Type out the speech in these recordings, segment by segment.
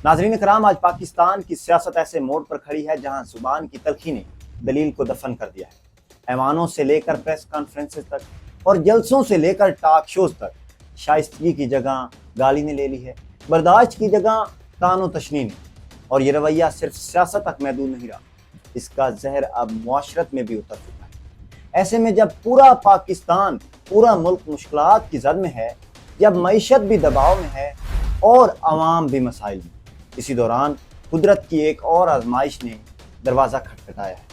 ناظرین کرام، آج پاکستان کی سیاست ایسے موڑ پر کھڑی ہے جہاں زبان کی تلخی نے دلیل کو دفن کر دیا ہے۔ ایوانوں سے لے کر پریس کانفرنسز تک اور جلسوں سے لے کر ٹاک شوز تک شائستگی کی جگہ گالی نے لے لی ہے، برداشت کی جگہ تان و تشنی نے۔ اور یہ رویہ صرف سیاست تک محدود نہیں رہا، اس کا زہر اب معاشرت میں بھی اتر چکا ہے۔ ایسے میں جب پورا پاکستان، پورا ملک مشکلات کی زد میں ہے، جب معیشت بھی دباؤ میں ہے اور عوام بھی مسائل میں، اسی دوران قدرت کی ایک اور آزمائش نے دروازہ کھٹکھٹایا ہے۔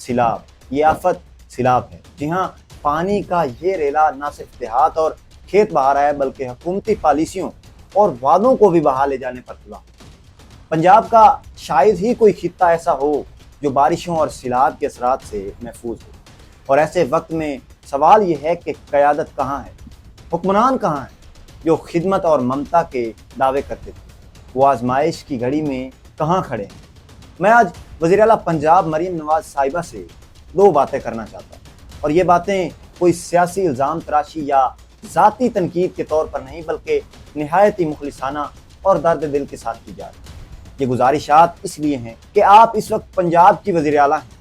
سیلاب، یہ آفت سیلاب ہے۔ جی ہاں، پانی کا یہ ریلا نہ صرف دیہات اور کھیت بہا رہا ہے بلکہ حکومتی پالیسیوں اور وعدوں کو بھی بہا لے جانے پر تلا۔ پنجاب کا شاید ہی کوئی خطہ ایسا ہو جو بارشوں اور سیلاب کے اثرات سے محفوظ ہو، اور ایسے وقت میں سوال یہ ہے کہ قیادت کہاں ہے، حکمران کہاں ہیں جو خدمت اور ممتا کے دعوے کرتے تھے، وہ آزمائش کی گھڑی میں کہاں کھڑے ہیں۔ میں آج وزیر اعلیٰ پنجاب مریم نواز صاحبہ سے دو باتیں کرنا چاہتا ہوں، اور یہ باتیں کوئی سیاسی الزام تراشی یا ذاتی تنقید کے طور پر نہیں بلکہ نہایت ہی مخلصانہ اور درد دل کے ساتھ کی جا رہی ہے۔ یہ گزارشات اس لیے ہیں کہ آپ اس وقت پنجاب کی وزیر اعلیٰ ہیں،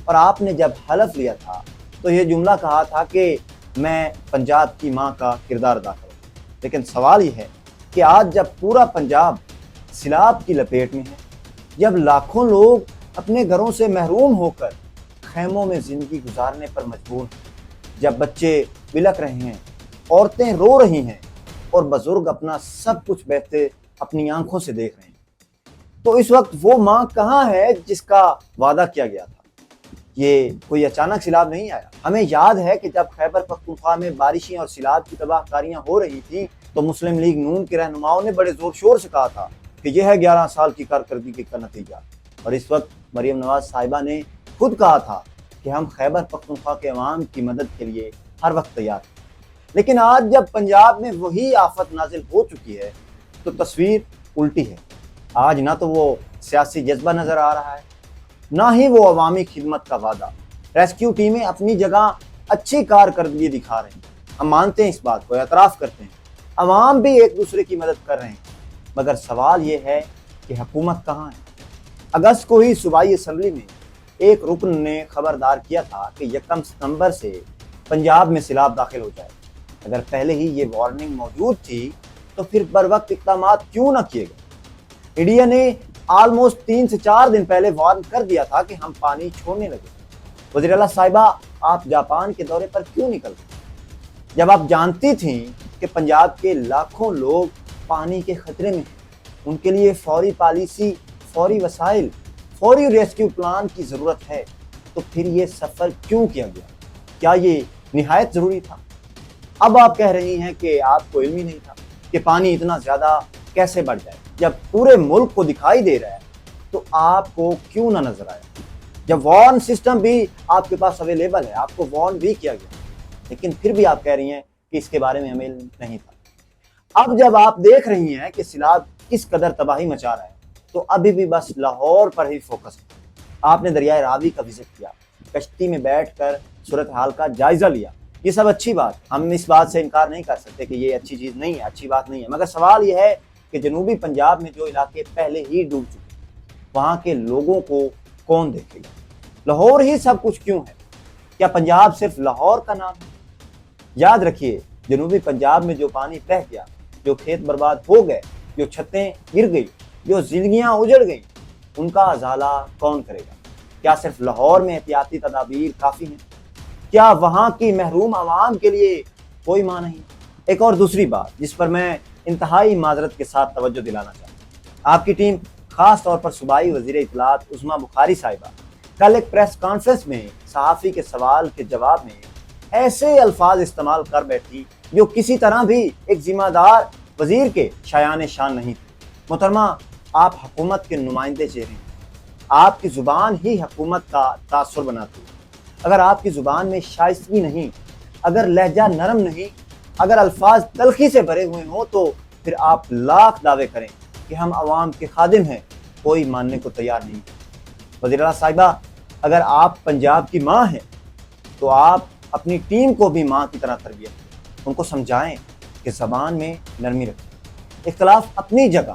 اور آپ نے جب حلف لیا تھا تو یہ جملہ کہا تھا کہ میں پنجاب کی ماں کا کردار ادا کروں۔ لیکن سوال یہ ہے کہ آج جب پورا پنجاب سیلاب کی لپیٹ میں ہے، جب لاکھوں لوگ اپنے گھروں سے محروم ہو کر خیموں میں زندگی گزارنے پر مجبور ہیں، جب بچے بلک رہے ہیں، عورتیں رو رہی ہیں اور بزرگ اپنا سب کچھ بہتے اپنی آنکھوں سے دیکھ رہے ہیں، تو اس وقت وہ ماں کہاں ہے جس کا وعدہ کیا گیا تھا؟ یہ کوئی اچانک سیلاب نہیں آیا۔ ہمیں یاد ہے کہ جب خیبر پختونخوا میں بارشیں اور سیلاب کی تباہ کاریاں ہو رہی تھیں تو مسلم لیگ نون کے رہنماؤں نے بڑے زور شور سے کہا تھا کہ یہ ہے 11 سال کی کارکردگی کا نتیجہ۔ اور اس وقت مریم نواز صاحبہ نے خود کہا تھا کہ ہم خیبر پختونخوا کے عوام کی مدد کے لیے ہر وقت تیار ہیں۔ لیکن آج جب پنجاب میں وہی آفت نازل ہو چکی ہے تو تصویر الٹی ہے۔ آج نہ تو وہ سیاسی جذبہ نظر آ رہا ہے، نہ ہی وہ عوامی خدمت کا وعدہ۔ ریسکیو ٹیمیں اپنی جگہ اچھی کارکردگی دکھا رہے ہیں، ہم مانتے ہیں اس بات کو، اعتراف کرتے ہیں، عوام بھی ایک دوسرے کی مدد کر رہے ہیں، مگر سوال یہ ہے کہ حکومت کہاں ہے؟ اگست کو ہی صوبائی اسمبلی میں ایک رکن نے خبردار کیا تھا کہ 1 ستمبر سے پنجاب میں سیلاب داخل ہو جائے۔ اگر پہلے ہی یہ وارننگ موجود تھی تو پھر بروقت اقدامات کیوں نہ کیے گئے؟ انڈیا نے آلموسٹ 3 سے 4 دن پہلے وارن کر دیا تھا کہ ہم پانی چھوڑنے لگے۔ وزیر اعلیٰ صاحبہ، آپ جاپان کے دورے پر کیوں نکل گئے جب آپ جانتی تھیں کہ پنجاب کے لاکھوں لوگ پانی کے خطرے میں ہیں؟ ان کے لیے فوری پالیسی، فوری وسائل، فوری ریسکیو پلان کی ضرورت ہے، تو پھر یہ سفر کیوں کیا گیا؟ کیا یہ نہایت ضروری تھا؟ اب آپ کہہ رہی ہیں کہ آپ کو علم ہی نہیں تھا کہ پانی اتنا زیادہ کیسے بڑھ جائے۔ جب پورے ملک کو دکھائی دے رہا ہے تو آپ کو کیوں نہ نظر آیا؟ جب وارن سسٹم بھی آپ کے پاس اویلیبل ہے، آپ کو وارن بھی کیا گیا، لیکن پھر بھی آپ کہہ رہی ہیں کہ اس کے بارے میں ہمیں علم نہیں تھا۔ اب جب آپ دیکھ رہی ہیں کہ سیلاب کس قدر تباہی مچا رہا ہے تو ابھی بھی بس لاہور پر ہی فوکس ہے۔ آپ نے دریائے راوی کا وزٹ کیا، کشتی میں بیٹھ کر صورتحال کا جائزہ لیا، یہ سب اچھی بات، ہم اس بات سے انکار نہیں کر سکتے کہ یہ اچھی چیز نہیں ہے، اچھی بات نہیں ہے، مگر سوال یہ ہے کہ جنوبی پنجاب میں جو علاقے پہلے ہی ڈوب چکے، وہاں کے لوگوں کو کون دیکھے گا؟ لاہور ہی سب کچھ کیوں ہے؟ کیا پنجاب صرف لاہور کا نام ہے؟ یاد رکھیے، جنوبی پنجاب میں جو پانی بہہ گیا، جو کھیت برباد ہو گئے، جو چھتیں گر گئی، جو زندگیاں اجڑ گئیں، ان کا ازالہ کون کرے گا؟ کیا صرف لاہور میں احتیاطی تدابیر کافی ہیں؟ کیا وہاں کی محروم عوام کے لیے کوئی ماں نہیں؟ ایک اور دوسری بات جس پر میں انتہائی معذرت کے ساتھ توجہ دلانا چاہتا ہوں، آپ کی ٹیم، خاص طور پر صوبائی وزیر اطلاعات عظمیٰ بخاری صاحبہ، کل ایک پریس کانفرنس میں صحافی کے سوال کے جواب میں ایسے الفاظ استعمال کر بیٹھی جو کسی طرح بھی ایک ذمہ دار وزیر کے شایان شان نہیں تھے۔ محترمہ، آپ حکومت کے نمائندے چہرے ہیں، آپ کی زبان ہی حکومت کا تاثر بناتی ہے۔ اگر آپ کی زبان میں شائستگی نہیں، اگر لہجہ نرم نہیں، اگر الفاظ تلخی سے بھرے ہوئے ہوں تو پھر آپ لاکھ دعوے کریں کہ ہم عوام کے خادم ہیں، کوئی ماننے کو تیار نہیں۔ وزیر اعلیٰ صاحبہ، اگر آپ پنجاب کی ماں ہیں تو آپ اپنی ٹیم کو بھی ماں کی طرح تربیت دیں، ان کو سمجھائیں کہ زبان میں نرمی رکھیں، اختلاف اپنی جگہ